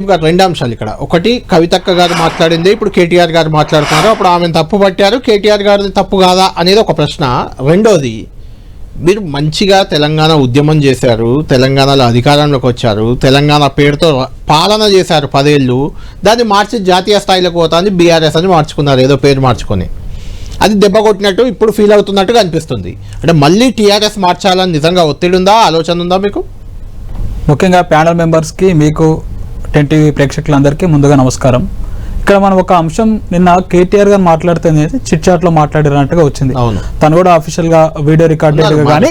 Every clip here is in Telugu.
రెండు అంశాలు ఇక్కడ. ఒకటి, కవితక్క గారు మాట్లాడింది, ఇప్పుడు కేటీఆర్ గారు మాట్లాడుతున్నారు. అప్పుడు ఆమెను తప్పు పట్టారు, కేటీఆర్ గారిది తప్పు కాదా అనేది ఒక ప్రశ్న. రెండోది, మీరు మంచిగా తెలంగాణ ఉద్యమం చేశారు, తెలంగాణలో అధికారంలోకి వచ్చారు, తెలంగాణ పేరుతో పాలన చేశారు 10 ఏళ్ళు. దాన్ని మార్చి జాతీయ స్థాయిలోకి పోతాన్ని బీఆర్ఎస్ అని మార్చుకున్నారు, ఏదో పేరు మార్చుకొని. అది దెబ్బ కొట్టినట్టు ఇప్పుడు ఫీల్ అవుతున్నట్టుగా అనిపిస్తుంది. అంటే మళ్ళీ టీఆర్ఎస్ మార్చాలని నిజంగా ఒత్తిడి ఉందా, ఆలోచన ఉందా మీకు? ముఖ్యంగా ప్యానల్ మెంబర్స్కి, మీకు 10 టీవీ ప్రేక్షకులందరికీ ముందుగా నమస్కారం. ఇక్కడ మనం ఒక అంశం నిన్న కేటీఆర్ గారు మాట్లాడుతుంది చిట్ చాట్ లో మాట్లాడినట్టుగా వచ్చింది. తను కూడా అఫీషియల్ గా వీడియో రికార్డెడ్ గా కానీ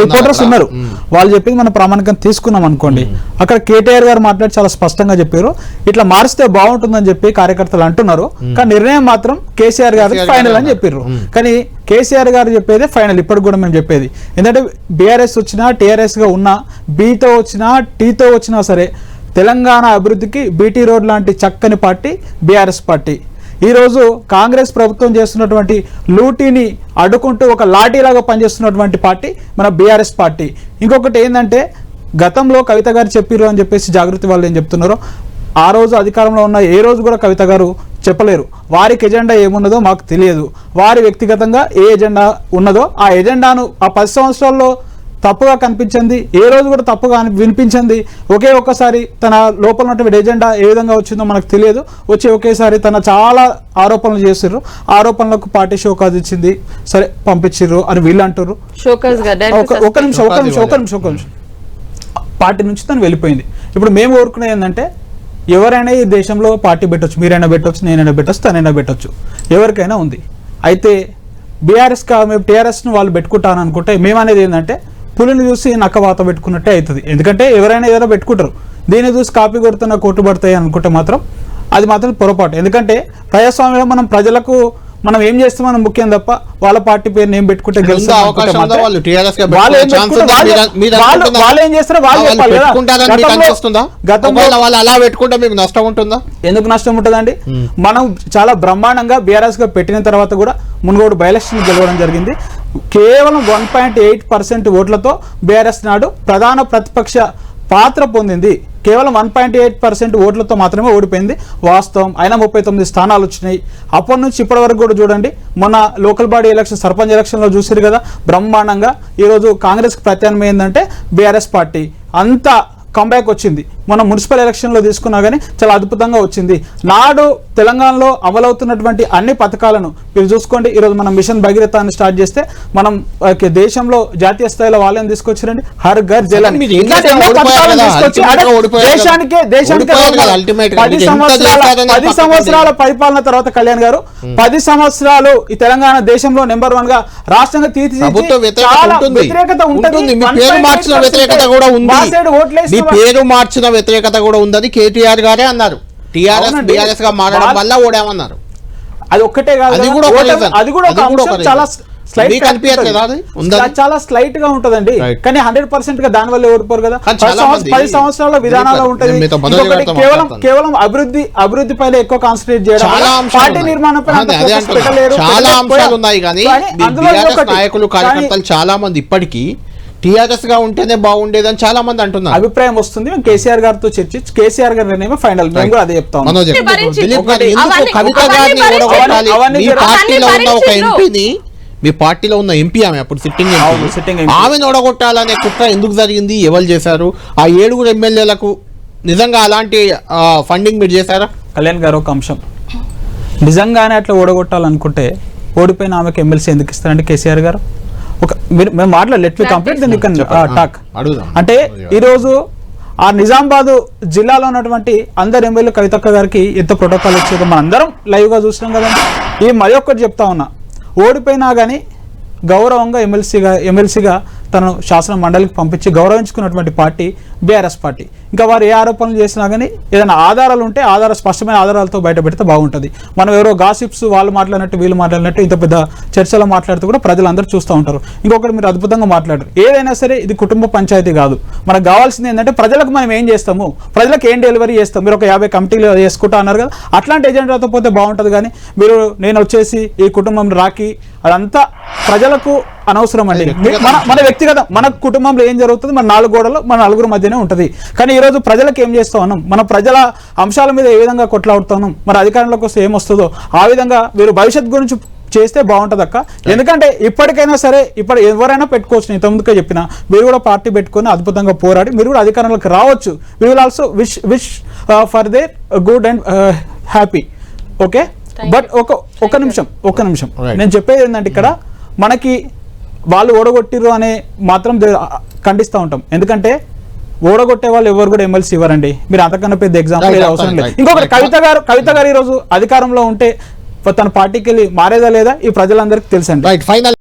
రిపోర్టర్స్ ఉన్నారు, వాళ్ళు చెప్పింది మనం ప్రామాణికంగా తీసుకున్నాం అనుకోండి. అక్కడ కేటీఆర్ గారు మాట్లాడి చాలా స్పష్టంగా చెప్పారు, ఇట్లా మారిస్తే బాగుంటుందని చెప్పి కార్యకర్తలు అంటున్నారు. కానీ నిర్ణయం మాత్రం కేసీఆర్ గారికి ఫైనల్ అని చెప్పారు. కానీ కేసీఆర్ గారు చెప్పేది ఫైనల్ ఇప్పటికి కూడా మేము చెప్పేది. ఎందుకంటే బీఆర్ఎస్ వచ్చినా, టీఆర్ఎస్ గా ఉన్నా, బీతో వచ్చినా, టీతో వచ్చినా సరే తెలంగాణ అభివృద్ధికి బీటీ రోడ్ లాంటి చక్కని పార్టీ బీఆర్ఎస్ పార్టీ. ఈరోజు కాంగ్రెస్ ప్రభుత్వం చేస్తున్నటువంటి లూటీని అడ్డుకుంటూ ఒక లాఠీలాగా పనిచేస్తున్నటువంటి పార్టీ మన బీఆర్ఎస్ పార్టీ. ఇంకొకటి ఏంటంటే, గతంలో కవిత గారు చెప్పారు అని చెప్పేసి జాగృతి వాళ్ళు ఏం చెప్తున్నారో, ఆ రోజు అధికారంలో ఉన్న ఏ రోజు కూడా కవిత గారు చెప్పలేరు. వారికి ఎజెండా ఏమున్నదో మాకు తెలియదు. వారి వ్యక్తిగతంగా ఏ ఎజెండా ఉన్నదో ఆ ఎజెండాను ఆ 10 సంవత్సరాల్లో తప్పుగా కనిపించింది, ఏ రోజు కూడా తప్పుగా వినిపించింది. ఒక్కసారి తన లోపల ఉన్నటువంటి ఎజెండా ఏ విధంగా వచ్చిందో మనకు తెలియదు. ఒకేసారి తన చాలా ఆరోపణలు చేసిర్రు, ఆరోపణలకు పార్టీ షోకాజ్ ఇచ్చింది, సరే పంపించిర్రు అని వీళ్ళు అంటారు. ఒక నిమిషం పార్టీ నుంచి తను వెళ్ళిపోయింది. ఇప్పుడు మేము కోరుకునేది ఏంటంటే, ఎవరైనా ఈ దేశంలో పార్టీ పెట్టవచ్చు, మీరైనా పెట్టవచ్చు, నేనైనా పెట్టవచ్చు, తనైనా పెట్టవచ్చు, ఎవరికైనా ఉంది. అయితే బీఆర్ఎస్ మేము టీఆర్ఎస్ను వాళ్ళు పెట్టుకుంటాను అనుకుంటే, మేమనేది ఏంటంటే పులిని చూసి నక్కవాత పెట్టుకున్నట్టే అవుతుంది. ఎందుకంటే ఎవరైనా ఏదైనా పెట్టుకుంటారు, దీన్ని చూసి కాపీ కొడుతున్న కోట్లు పడతాయి అనుకుంటే మాత్రం అది మాత్రం పొరపాటు. ఎందుకంటే ప్రజాస్వామ్యంలో మనం ప్రజలకు మనం ఏం చేస్తామని ముఖ్యం తప్ప వాళ్ళ పార్టీ పేరు ఏం పెట్టుకుంటే వాళ్ళు ఏం చేస్తారో ఎందుకు నష్టం ఉంటుందండి? మనం చాలా బ్రహ్మాండంగా బీఆర్ఎస్ గా పెట్టిన తర్వాత కూడా మునుగోడు బై ఎలక్షన్ గెలవడం జరిగింది. కేవలం 1.8% ఓట్లతో బీఆర్ఎస్ నాడు ప్రధాన ప్రతిపక్ష పాత్ర పొందింది. కేవలం 1.8% ఓట్లతో మాత్రమే ఓడిపోయింది వాస్తవం. అయినా 39 స్థానాలు వచ్చినాయి. అప్పటి నుంచి ఇప్పటి వరకు కూడా చూడండి, మొన్న లోకల్ బాడీ ఎలక్షన్, సర్పంచ్ ఎలక్షన్లో చూసారు కదా బ్రహ్మాండంగా. ఈరోజు కాంగ్రెస్కి ప్రత్యామ్నాయం ఏంటంటే బీఆర్ఎస్ పార్టీ అంత కంబ్యాక్ వచ్చింది. మనం మున్సిపల్ ఎలక్షన్లో తీసుకున్నా కానీ చాలా అద్భుతంగా వచ్చింది. నాడు తెలంగాణలో అమలవుతున్నటువంటి అన్ని పథకాలను మీరు చూసుకోండి. ఈరోజు మనం మిషన్ భగీరథాన్ని స్టార్ట్ చేస్తే మనం దేశంలో జాతీయ స్థాయిలో వాళ్ళని తీసుకొచ్చారండి. హర్ ఘర్ జల్ అని దేశానికి 10 సంవత్సరాల పరిపాలన తర్వాత కళ్యాణ్ గారు 10 సంవత్సరాలు ఈ తెలంగాణ దేశంలో నెంబర్ 1 గా రాష్ట్రంగా తీర్చిదిద్ది. వ్యతిరేకత ఉంటుంది, పేరు మార్చిన వ్యతిరేకత కూడా ఉందని కేటీఆర్ గారే అన్నారు. టీఆర్ఎస్ బీఆర్ఎస్ గా మారడం వల్ల ఓడామన్నారు. అది ఒక్కటే కాదు, అది కూడా చాలా చాలా స్లైట్ గా ఉంటదండి. కానీ 100% గా దాని వల్ల ఓడిపోరు కదా. 10 సంవత్సరాల విధానాలు ఉంటది. కేవలం అభివృద్ధి పైన ఎక్కువ కాన్సన్ట్రేట్ చేయడం, పార్టీ నిర్మాణం చాలా అంశాలు ఉన్నాయి. కానీ నాయకులు కార్యకర్తలు చాలా మంది ఇప్పటికీ టీఆర్ఎస్ గా ఉంటేనే బాగుండేదని చాలా మంది అంటున్నారు. అభిప్రాయం వస్తుంది. కేసీఆర్ గారితో చర్చించి కేసీఆర్ గారి నిర్ణయం ఫైనల్. మేము కూడా అదే చెప్తాం. మీ పార్టీలో ఉన్న ఎంపీ, ఆమె అప్పుడు సిట్టింగ్ ఆమెను ఓడగొట్టాలనే కుట్ర ఎందుకు జరిగింది, ఎవరు చేశారు? ఆ 7 ఎమ్మెల్యేలకు నిజంగా అలాంటి ఫండింగ్ మీరు చేశారా? కళ్యాణ్ గారు, ఒక అంశం నిజంగానే అట్లా ఓడగొట్టాలనుకుంటే ఓడిపోయిన ఆమెకు ఎమ్మెల్సీ ఎందుకు ఇస్తారంటే కేసీఆర్ గారు? మేము మాట్లాడలేదు, let me complete then you can talk. అంటే ఈరోజు ఆ నిజామాబాద్ జిల్లాలో ఉన్నటువంటి అందరు ఎమ్మెల్యే కవితక్క గారికి ఎంత ప్రోటోకాల్ వచ్చేదో మనం అందరం లైవ్ గా చూసినాం కదండి. ఈ మరి ఒక్కటి చెప్తా ఉన్నా, ఓడిపోయినా కానీ గౌరవంగా ఎమ్మెల్సీగా తనను శాసన మండలికి పంపించి గౌరవించుకున్నటువంటి పార్టీ బీఆర్ఎస్ పార్టీ. ఇంకా వారు ఏ ఆరోపణలు చేసినా కానీ ఏదైనా ఆధారాలు ఉంటే స్పష్టమైన ఆధారాలతో బయట పెడితే బాగుంటుంది. మనం ఎవరో గాసిప్స్ వాళ్ళు మాట్లాడినట్టు వీళ్ళు మాట్లాడినట్టు ఇంత పెద్ద చర్చలో మాట్లాడుతూ కూడా ప్రజలందరూ చూస్తూ ఉంటారు. ఇంకొకటి మీరు అద్భుతంగా మాట్లాడారు, ఏదైనా సరే ఇది కుటుంబ పంచాయతీ కాదు. మనకు కావాల్సింది ఏంటంటే ప్రజలకు మనం ఏం చేస్తాము, ప్రజలకు ఏం డెలివరీ చేస్తాం. మీరు ఒక 50 కమిటీలు చేసుకుంటా అన్నారు కదా, అట్లాంటి ఎజెండాతో పోతే బాగుంటుంది. కానీ మీరు నేను వచ్చేసి ఈ కుటుంబం రాకి అదంతా ప్రజలకు అనవసరం అండి. మన వ్యక్తిగతం, మన కుటుంబంలో ఏం జరుగుతుంది, మన 4 గోడలు మన నలుగురు మధ్యనే అయిపోయినా ఉంటుంది. కానీ ఈరోజు ప్రజలకు ఏం చేస్తా ఉన్నాం, మన ప్రజల అంశాల మీద ఏ విధంగా కొట్లాడుతా ఉన్నాం, మరి అధికారంలోకి వస్తే ఏమొస్తుందో ఆ విధంగా మీరు భవిష్యత్ గురించి చేస్తే బాగుంటుంది అక్క. ఎందుకంటే ఇప్పటికైనా సరే ఇప్పుడు ఎవరైనా పెట్టుకోవచ్చు, నేను ఇంతకుముందుకే చెప్పిన, మీరు కూడా పార్టీ పెట్టుకొని అద్భుతంగా పోరాడి మీరు కూడా అధికారంలోకి రావచ్చు. We will also wish for their good and happy. Okay, but ఒక నిమిషం నేను చెప్పేది ఏంటంటే ఇక్కడ మనకి వాళ్ళు ఓడగొట్టిర్రు అనే మాత్రం ఖండిస్తూ ఉంటాం. ఎందుకంటే ఓడగొట్టే వాళ్ళు ఎవరు కూడా ఎమ్మెల్సీ ఇవ్వరండి. మీరు అంతకన్నా పెద్ద ఎగ్జాంపుల్ అవసరం లేదు. ఇంకొకటి కవిత గారు ఈరోజు అధికారంలో ఉంటే తన పార్టీకి వెళ్ళి మారేదా లేదా ఈ ప్రజలందరికీ తెలుసండి.